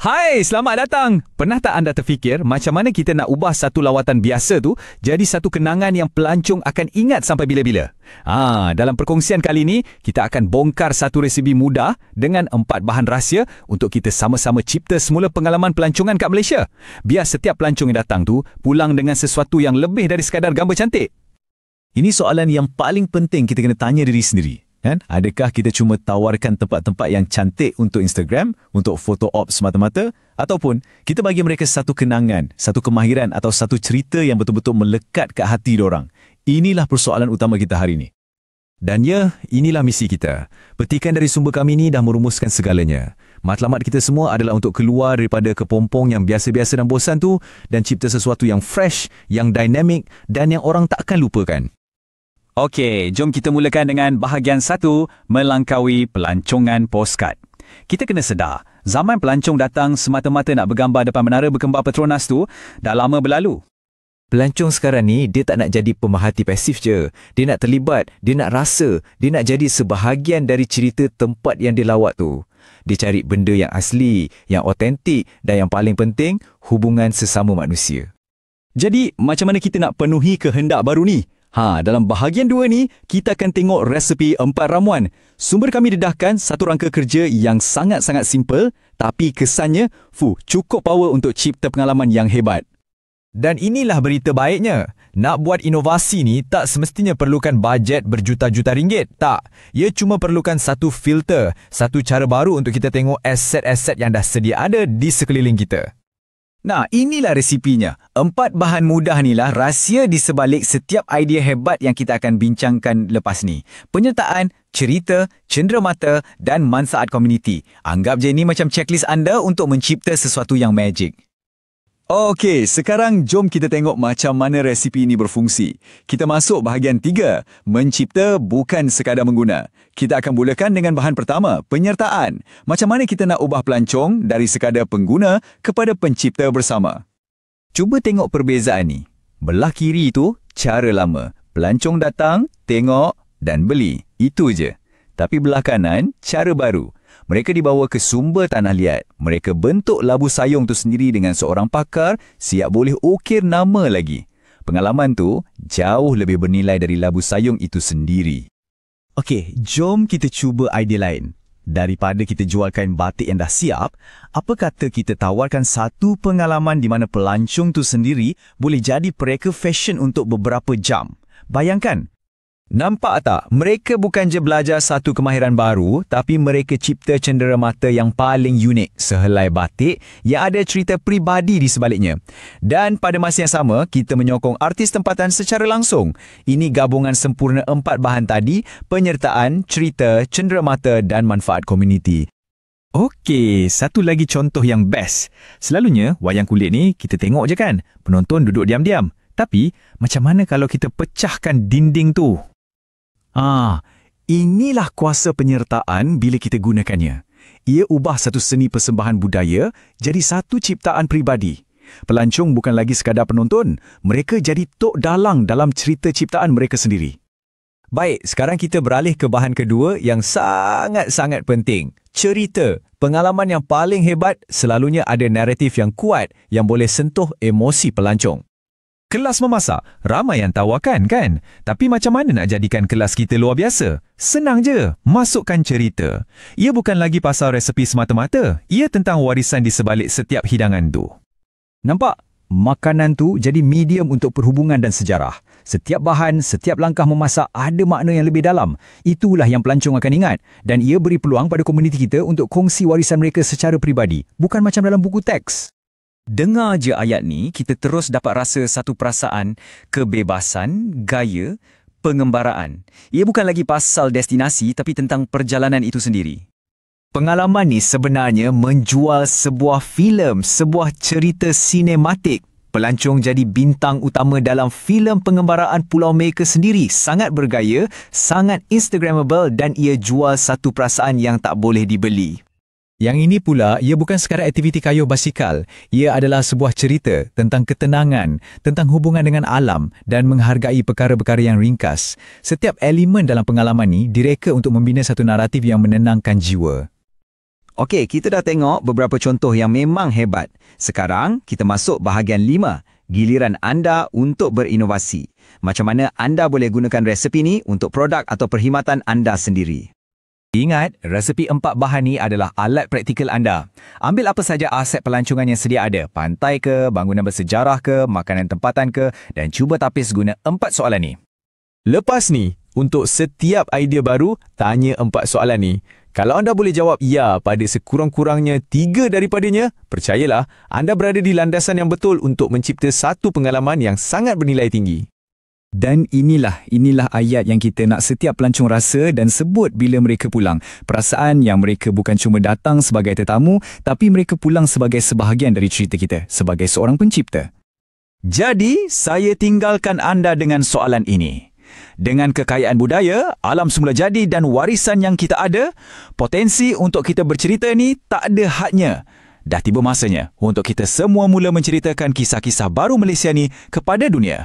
Hai, selamat datang. Pernah tak anda terfikir macam mana kita nak ubah satu lawatan biasa tu jadi satu kenangan yang pelancong akan ingat sampai bila-bila? Dalam perkongsian kali ini, kita akan bongkar satu resipi mudah dengan 4 bahan rahsia untuk kita sama-sama cipta semula pengalaman pelancongan kat Malaysia. Biar setiap pelancong yang datang tu pulang dengan sesuatu yang lebih dari sekadar gambar cantik. Ini soalan yang paling penting kita kena tanya diri sendiri. Kan? Adakah kita cuma tawarkan tempat-tempat yang cantik untuk Instagram, untuk foto op semata-mata, ataupun kita bagi mereka satu kenangan, satu kemahiran atau satu cerita yang betul-betul melekat kat hati diorang? Inilah persoalan utama kita hari ini. Dan ya, inilah misi kita. Petikan dari sumber kami ni dah merumuskan segalanya. Matlamat kita semua adalah untuk keluar daripada kepompong yang biasa-biasa dan bosan tu dan cipta sesuatu yang fresh, yang dynamic dan yang orang takkan lupakan. Okey, jom kita mulakan dengan bahagian 1, melangkaui pelancongan postcard. Kita kena sedar, zaman pelancong datang semata-mata nak bergambar depan menara berkembar Petronas tu dah lama berlalu. Pelancong sekarang ni, dia tak nak jadi pemerhati pasif je. Dia nak terlibat, dia nak rasa, dia nak jadi sebahagian dari cerita tempat yang dia lawat tu. Dia cari benda yang asli, yang autentik dan yang paling penting, hubungan sesama manusia. Jadi, macam mana kita nak penuhi kehendak baru ni? Dalam bahagian 2 ni, kita akan tengok resepi 4 ramuan. Sumber kami dedahkan satu rangka kerja yang sangat-sangat simple, tapi kesannya, cukup power untuk cipta pengalaman yang hebat. Dan inilah berita baiknya. Nak buat inovasi ni tak semestinya perlukan bajet berjuta-juta ringgit. Tak. Ia cuma perlukan satu filter, satu cara baru untuk kita tengok aset-aset yang dah sedia ada di sekeliling kita. Nah, inilah resipinya. 4 bahan mudah inilah rahsia di sebalik setiap idea hebat yang kita akan bincangkan lepas ni. Penyertaan, cerita, cenderamata dan manfaat komuniti. Anggap je ini macam checklist anda untuk mencipta sesuatu yang magic. Okey, sekarang jom kita tengok macam mana resipi ini berfungsi. Kita masuk bahagian 3, mencipta bukan sekadar mengguna. Kita akan mulakan dengan bahan pertama, penyertaan. Macam mana kita nak ubah pelancong dari sekadar pengguna kepada pencipta bersama. Cuba tengok perbezaan ni. Belah kiri itu cara lama. Pelancong datang, tengok dan beli. Itu je. Tapi belah kanan, cara baru. Mereka dibawa ke sumber tanah liat. Mereka bentuk labu sayung tu sendiri dengan seorang pakar, siap boleh ukir nama lagi. Pengalaman tu jauh lebih bernilai dari labu sayung itu sendiri. Okey, jom kita cuba idea lain. Daripada kita jual kain batik yang dah siap, apa kata kita tawarkan satu pengalaman di mana pelancong tu sendiri boleh jadi pereka fashion untuk beberapa jam. Bayangkan. Nampak tak? Mereka bukan je belajar satu kemahiran baru, tapi mereka cipta cenderamata yang paling unik, sehelai batik yang ada cerita peribadi di sebaliknya. Dan pada masa yang sama, kita menyokong artis tempatan secara langsung. Ini gabungan sempurna 4 bahan tadi, penyertaan, cerita, cenderamata dan manfaat komuniti. Okey, satu lagi contoh yang best. Selalunya, wayang kulit ni kita tengok je kan, penonton duduk diam-diam. Tapi, macam mana kalau kita pecahkan dinding tu? Inilah kuasa penyertaan bila kita gunakannya. Ia ubah satu seni persembahan budaya jadi satu ciptaan peribadi. Pelancong bukan lagi sekadar penonton, mereka jadi tok dalang dalam cerita ciptaan mereka sendiri. Baik, sekarang kita beralih ke bahan kedua yang sangat-sangat penting. Cerita. Pengalaman yang paling hebat selalunya ada naratif yang kuat yang boleh sentuh emosi pelancong. Kelas memasak, ramai yang tawarkan kan? Tapi macam mana nak jadikan kelas kita luar biasa? Senang je, masukkan cerita. Ia bukan lagi pasal resepi semata-mata. Ia tentang warisan di sebalik setiap hidangan tu. Nampak? Makanan tu jadi medium untuk perhubungan dan sejarah. Setiap bahan, setiap langkah memasak ada makna yang lebih dalam. Itulah yang pelancong akan ingat. Dan ia beri peluang pada komuniti kita untuk kongsi warisan mereka secara peribadi. Bukan macam dalam buku teks. Dengar je ayat ni, kita terus dapat rasa satu perasaan kebebasan, gaya, pengembaraan. Ia bukan lagi pasal destinasi tapi tentang perjalanan itu sendiri. Pengalaman ni sebenarnya menjual sebuah filem, sebuah cerita sinematik. Pelancong jadi bintang utama dalam filem pengembaraan Pulau mereka sendiri. Sangat bergaya, sangat Instagrammable dan ia jual satu perasaan yang tak boleh dibeli. Yang ini pula, ia bukan sekadar aktiviti kayuh basikal. Ia adalah sebuah cerita tentang ketenangan, tentang hubungan dengan alam dan menghargai perkara-perkara yang ringkas. Setiap elemen dalam pengalaman ini direka untuk membina satu naratif yang menenangkan jiwa. Okey, kita dah tengok beberapa contoh yang memang hebat. Sekarang, kita masuk bahagian 5. Giliran anda untuk berinovasi. Macam mana anda boleh gunakan resepi ni untuk produk atau perkhidmatan anda sendiri. Ingat, resepi 4 bahan ni adalah alat praktikal anda. Ambil apa saja aset pelancongan yang sedia ada, pantai ke, bangunan bersejarah ke, makanan tempatan ke, dan cuba tapis guna 4 soalan ni. Lepas ni, untuk setiap idea baru, tanya 4 soalan ni. Kalau anda boleh jawab ya pada sekurang-kurangnya 3 daripadanya, percayalah, anda berada di landasan yang betul untuk mencipta satu pengalaman yang sangat bernilai tinggi. Dan inilah ayat yang kita nak setiap pelancong rasa dan sebut bila mereka pulang. Perasaan yang mereka bukan cuma datang sebagai tetamu, tapi mereka pulang sebagai sebahagian dari cerita kita, sebagai seorang pencipta. Jadi, saya tinggalkan anda dengan soalan ini. Dengan kekayaan budaya, alam semula jadi dan warisan yang kita ada, potensi untuk kita bercerita ni tak ada hadnya. Dah tiba masanya untuk kita semua mula menceritakan kisah-kisah baru Malaysia ni kepada dunia.